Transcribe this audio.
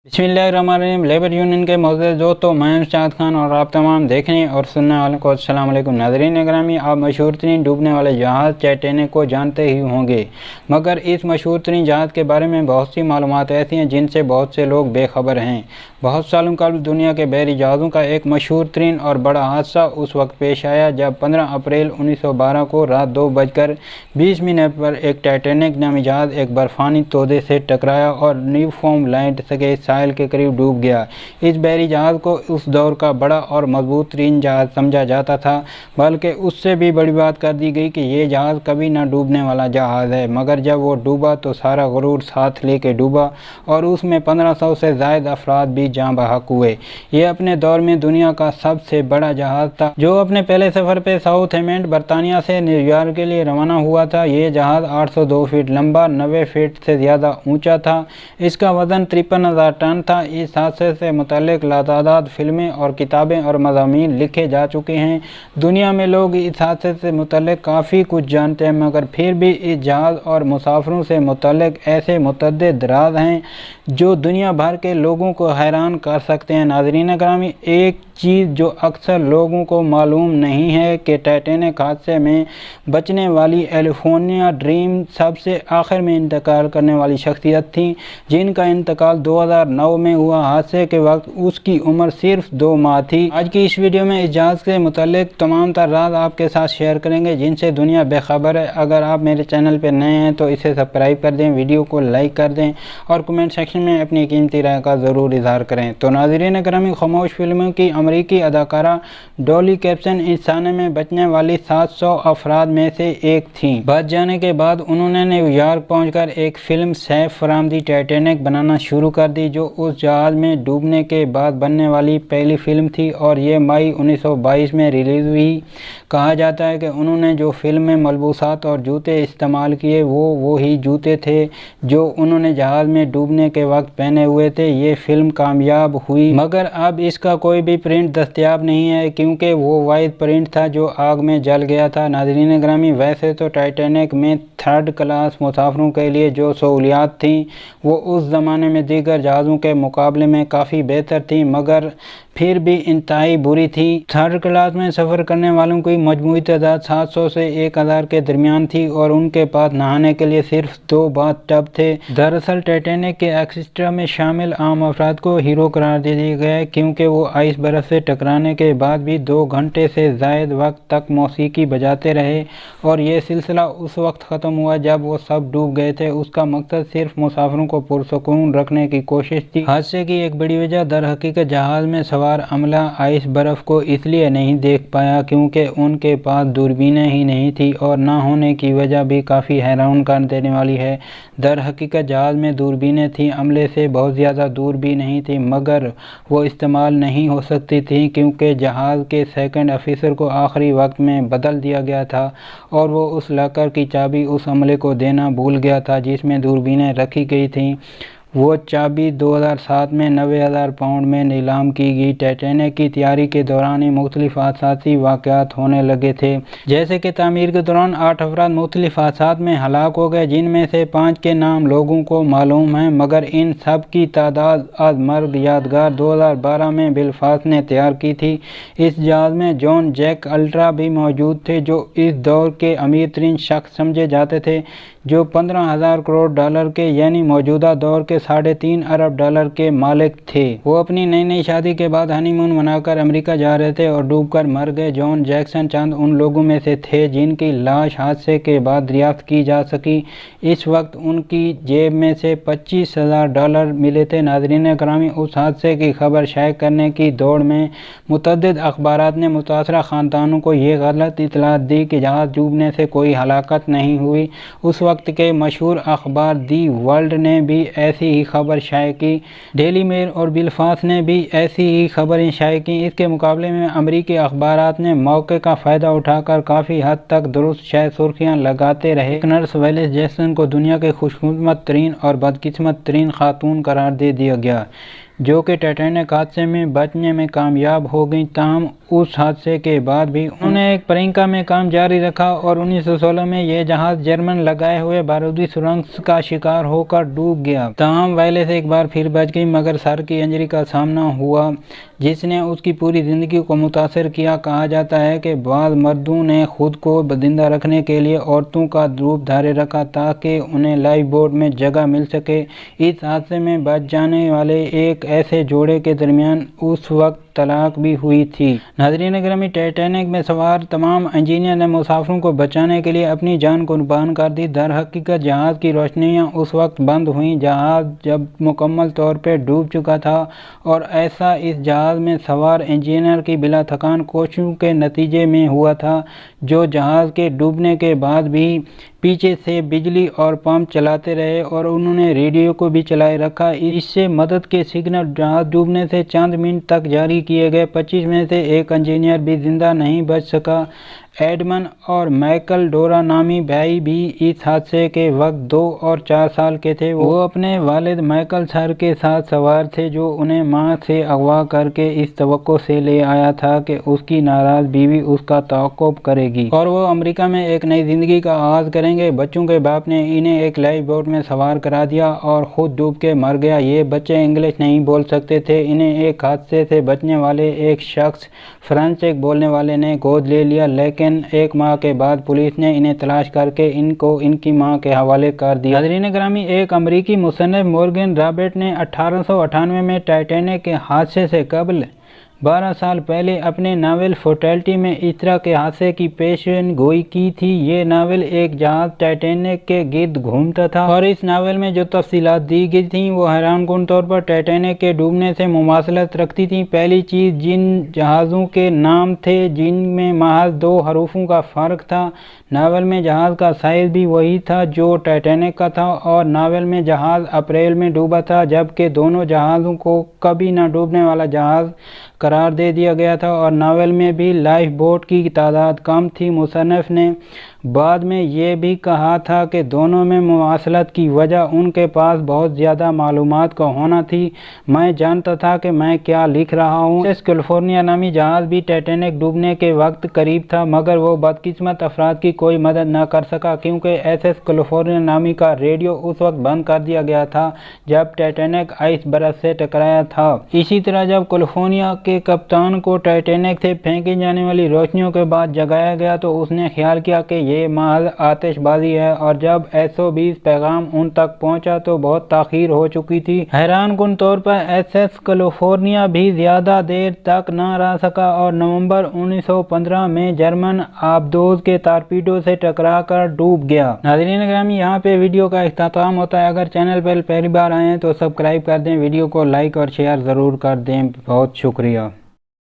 बिस्मिल्लाहिर्रहमानिर्रहीम। Labour union के मोअज़्ज़ज़ दोस्तों, मैं शाद खान और आप तमाम देखने और सुनने वालों को अस्सलाम वालेकुम। नाज़रीन ग्रामी, आप मशहूर तरीन डूबने वाले जहाज़ टाइटैनिक को जानते ही होंगे, मगर इस मशहूर तरीन जहाज़ के बारे में बहुत सी मालूमात ऐसी हैं जिनसे बहुत से लोग बेखबर हैं। बहुत सालों कबल दुनिया के बहरी जहाज़ों का एक मशहूर तरीन और बड़ा हादसा उस वक्त पेश आया जब 15 अप्रैल 1912 को रात 2:20 पर एक टाइटैनिक नामी जहाज़ एक बर्फ़ानी तोदे से टकराया और न्यूफाउंडलैंड के साहिल के करीब डूब गया। इस बहरी जहाज़ को उस दौर का बड़ा और मजबूत तरीन जहाज़ समझा जाता था, बल्कि उससे भी बड़ी बात कर दी गई कि यह जहाज़ कभी ना डूबने वाला जहाज़ है। मगर जब वो डूबा तो सारा गुरूर साथ लेके डूबा और उसमें 1500 से ज़ायद अफराद भी जाँ बहक हुए। ये अपने दौर में दुनिया का सबसे बड़ा जहाज़ था, जो अपने पहले सफ़र पे साउथहैम्प्टन बरतानिया से न्यूयॉर्क के लिए रवाना हुआ था। ये जहाज़ 802 फीट लंबा, 90 फीट से ज़्यादा ऊंचा था। इसका वज़न 53,000 टन था। इस हादसे से मुतल्लिक लातादाद फिल्में और किताबें और मज़ामीन लिखे जा चुके हैं। दुनिया में लोग इस हादसे से मुतल्लिक काफ़ी कुछ जानते हैं, मगर फिर भी इस जहाज़ और मुसाफिरों से मुतल्लिक ऐसे मुतअद्दिद राज़ हैं जो दुनिया भर के लोगों को हैरान कर सकते हैं। नाज़रीन ग्रामी, एक चीज़ जो अक्सर लोगों को मालूम नहीं है कि टाइटैनिक हादसे में बचने वाली कैलिफोर्निया ड्रीम सबसे आखिर में इंतकाल करने वाली शख्सियत थी, जिनका इंतकाल 2009 में हुआ। हादसे के वक्त उसकी उम्र सिर्फ 2 माह थी। आज की इस वीडियो में इस जहाज़ से मुतल्लिक तमाम तर राज आपके साथ शेयर करेंगे जिनसे दुनिया बेखबर है। अगर आप मेरे चैनल पर नए हैं तो इसे सब्सक्राइब कर दें, वीडियो को लाइक कर दें और कमेंट सेक्शन में अपनी कीमती राय का ज़रूर इजहार करें। तो नाज़रीन ग्रामी, खामोश फिल्मों की अमरीकी अदाकारा डॉली कैप्सन इस साने में बचने वाली 700 अफराद में से एक थीं। बच जाने के बाद उन्होंने न्यूयॉर्क पहुंचकर एक film safe from the Titanic बनाना शुरू कर दी, जो उस जहाज़ में डूबने के बाद बनने वाली पहली फिल्म थी और ये मई 1922 में रिलीज़ हुई। कहा जाता है कि उन्होंने जो फिल्म में मलबूसात और जूते इस्तेमाल किए वो ही जूते थे जो उन्होंने जहाज़ में डूबने के वक्त पहने हुए थे। ये फिल्म कामयाब हुई, मगर अब इसका कोई भी प्रिंट दस्तयाब नहीं है क्योंकि वो वाइट प्रिंट था जो आग में जल गया था। नाज़रीन ग्रामी, वैसे तो टाइटैनिक में 3rd क्लास मुसाफिरों के लिए जो सहूलियात थी वो उस ज़माने में दीगर जहाज़ों के मुकाबले में काफ़ी बेहतर थी, मगर फिर भी इंतहाई बुरी थी। 3rd क्लास में सफ़र करने वालों की मजमूई तादाद 700 से 1000 के दरमियान थी और उनके पास नहाने के लिए सिर्फ 2 बाथ टब थे। दरअसल टाइटैनिक के एक्स्ट्रा में शामिल आम अफराद को हीरो करार दे दिया गया क्योंकि वो आइस बर्फ से टकराने के बाद भी 2 घंटे से ज़ायद वक्त तक मौसीकी बजाते रहे और ये सिलसिला उस वक्त ख़त्म हुआ जब वो सब डूब गए थे। उसका मकसद सिर्फ मुसाफिरों को पुरसुकून रखने की कोशिश थी। हादसे की एक बड़ी वजह दर हकीकत जहाज़ में अमला आइस बर्फ को इसलिए नहीं देख पाया क्योंकि उनके पास दूरबीनें ही नहीं थी और ना होने की वजह भी काफ़ी हैरान कर देने वाली है। दर हकीकत जहाज़ में दूरबीनें थी, अमले से बहुत ज़्यादा दूर भी नहीं थी, मगर वो इस्तेमाल नहीं हो सकती थी क्योंकि जहाज़ के सेकंड ऑफिसर को आखिरी वक्त में बदल दिया गया था और वो उस लॉकर की चाबी उस अमले को देना भूल गया था जिसमें दूरबीनें रखी गई थीं। वो चाबी 2007 में 90,000 पाउंड में नीलाम की गई। टाइटैनिक की तैयारी के दौरान ही मुख्तलिफ हादसाती वाक़यात होने लगे थे, जैसे कि तामीर के दौरान 8 अफराद मुख्तलिफ हादसात में हलाक हो गए, जिनमें से 5 के नाम लोगों को मालूम हैं, मगर इन सब की तादाद आज मर्ग यादगार 2012 में बिलफास्ट ने तैयार की थी। इस जहाज़ में जॉन जैक अल्ट्रा भी मौजूद थे, जो इस दौर के अमीर तरीन शख्स समझे जाते थे, जो 15,000 करोड़ डॉलर के यानी मौजूदा दौर के 3.5 अरब डॉलर के मालिक थे। वो अपनी नई शादी के बाद हनीमून मनाकर अमेरिका जा रहे थे और डूबकर मर गए। जॉन जैक्सन चंद उन लोगों में से थे जिनकी लाश हादसे के बाद दरियाफ्त की जा सकी। इस वक्त उनकी जेब में से 25,000 डॉलर मिले थे। नाज़रीन ग्रामी, उस हादसे की खबर शाये करने की दौड़ में मुतअद्दिद अखबारात ने मुतासरा ख़ानदानों को ये गलत इतलात दी कि जहाज़ डूबने से कोई हलाकत नहीं हुई। उस वक्त के मशहूर अखबार दी वर्ल्ड ने भी ऐसी ही खबर शाये की। डेली मेल और बिलफास्ट ने भी ऐसी ही खबरें शाये की। इसके मुकाबले में अमरीकी अखबारात ने मौके का फ़ायदा उठाकर काफ़ी हद तक दुरुस्त शाये सुर्खियाँ लगाते रहे। नर्स वेलिस जैक्सन को दुनिया के खुशकिस्मत तरीन और बदकिस्मत तरीन खातून करार दे दिया गया। जो कि टाइटैनिक हादसे में बचने में कामयाब हो गई। ताहम उस हादसे के बाद भी उन्होंने एक परिंका में काम जारी रखा और 1916 में यह जहाज जर्मन लगाए हुए बारूदी सुरंग का शिकार होकर डूब गया। ताहम वेलेस एक बार फिर बच गई, मगर सर की इंजरी का सामना हुआ जिसने उसकी पूरी ज़िंदगी को मुतासर किया। कहा जाता है कि बाद मर्दों ने खुद को जिंदा रखने के लिए औरतों का रूप धारे रखा ताकि उन्हें लाइफ बोट में जगह मिल सके। इस हादसे में बच जाने वाले एक ऐसे जोड़े के दरमियान उस वक्त तलाक भी हुई थी। नाज़रीन ग्रामी, टाइटैनिक में सवार तमाम इंजीनियर ने मुसाफिरों को बचाने के लिए अपनी जान कुर्बान कर दी। दर हकीकत जहाज़ की रोशनियाँ उस वक्त बंद हुईं जहाज़ जब मुकम्मल तौर पर डूब चुका था, और ऐसा इस जहाज़ में सवार इंजीनियर की बिला थकान कोशिशों के नतीजे में हुआ था, जो जहाज़ के डूबने के बाद भी पीछे से बिजली और पंप चलाते रहे और उन्होंने रेडियो को भी चलाए रखा। इससे मदद के सिग्नल जहाज डूबने से चंद मिनट तक जारी किए गए। 25 में से एक इंजीनियर भी जिंदा नहीं बच सका। एडमंड और माइकल डोरा नामी भाई भी इस हादसे के वक्त 2 और 4 साल के थे। वो अपने वालिद माइकल सर के साथ सवार थे, जो उन्हें मां से अगवा करके इस तवक्को से ले आया था कि उसकी नाराज बीवी उसका तअक्कुब करेगी और वो अमेरिका में एक नई जिंदगी का आगाज करेंगे। बच्चों के बाप ने इन्हें एक लाइफ बोट में सवार करा दिया और खुद डूब के मर गया। ये बच्चे इंग्लिश नहीं बोल सकते थे। इन्हें एक हादसे से बचने वाले एक शख्स फ्रेंच बोलने वाले ने गोद ले लिया, लेकिन एक माह के बाद पुलिस ने इन्हें तलाश करके इनको इनकी मां के हवाले कर दिया। नाज़रीन ग्रामी, एक अमरीकी मुसन्निफ मॉर्गन रॉबर्ट ने 1898 में टाइटैनिक के हादसे से कबल 12 साल पहले अपने नावल फोर्टेलिटी में इस तरह के हादसे की पेशन गोई की थी। ये नावल एक जहाज टाइटैनिक के गिर्द घूमता था और इस नावल में जो तफसीलात दी गई थी वो हैरानकुन तौर पर टाइटैनिक के डूबने से मुमासलत रखती थी। पहली चीज़, जिन जहाज़ों के नाम थे जिनमें महज 2 हरूफों का फ़र्क था। नावल में जहाज़ का साइज़ भी वही था जो टाइटैनिक का था और नावल में जहाज़ अप्रैल में डूबा था, जबकि दोनों जहाज़ों को कभी न डूबने वाला जहाज़ करार दे दिया गया था और नावल में भी लाइफ बोट की तादाद कम थी। मुसन्निफ ने बाद में ये भी कहा था कि दोनों में मुमासलत की वजह उनके पास बहुत ज़्यादा मालूमात का होना थी। मैं जानता था कि मैं क्या लिख रहा हूँ। कैलिफोर्निया नामी जहाज़ भी टाइटैनिक डूबने के वक्त करीब था, मगर वो बदकिस्मत अफराद की कोई मदद न कर सका क्योंकि SS कैलिफोर्निया नामी का रेडियो उस वक्त बंद कर दिया गया था जब टाइटैनिक आइस बर्फ से टकराया था। इसी तरह जब कैलिफोर्निया के कप्तान को टाइटैनिक से फेंकी जाने वाली रोशनियों के बाद जगाया गया तो उसने ख्याल किया कि ये महज आतिशबाजी है, और जब SOS पैगाम उन तक पहुंचा तो बहुत ताखीर हो चुकी थी। हैरानकुन तौर पर SS कैलिफोर्निया भी ज़्यादा देर तक न रह सका और नवंबर 1915 में जर्मन आबदोज के टारपीडो से टकराकर डूब गया। नाज़रीन ग्रामी, यहाँ पे वीडियो का इख्तिताम होता है। अगर चैनल पर पहली बार आए हैं तो सब्सक्राइब कर दें, वीडियो को लाइक और शेयर ज़रूर कर दें। बहुत शुक्रिया।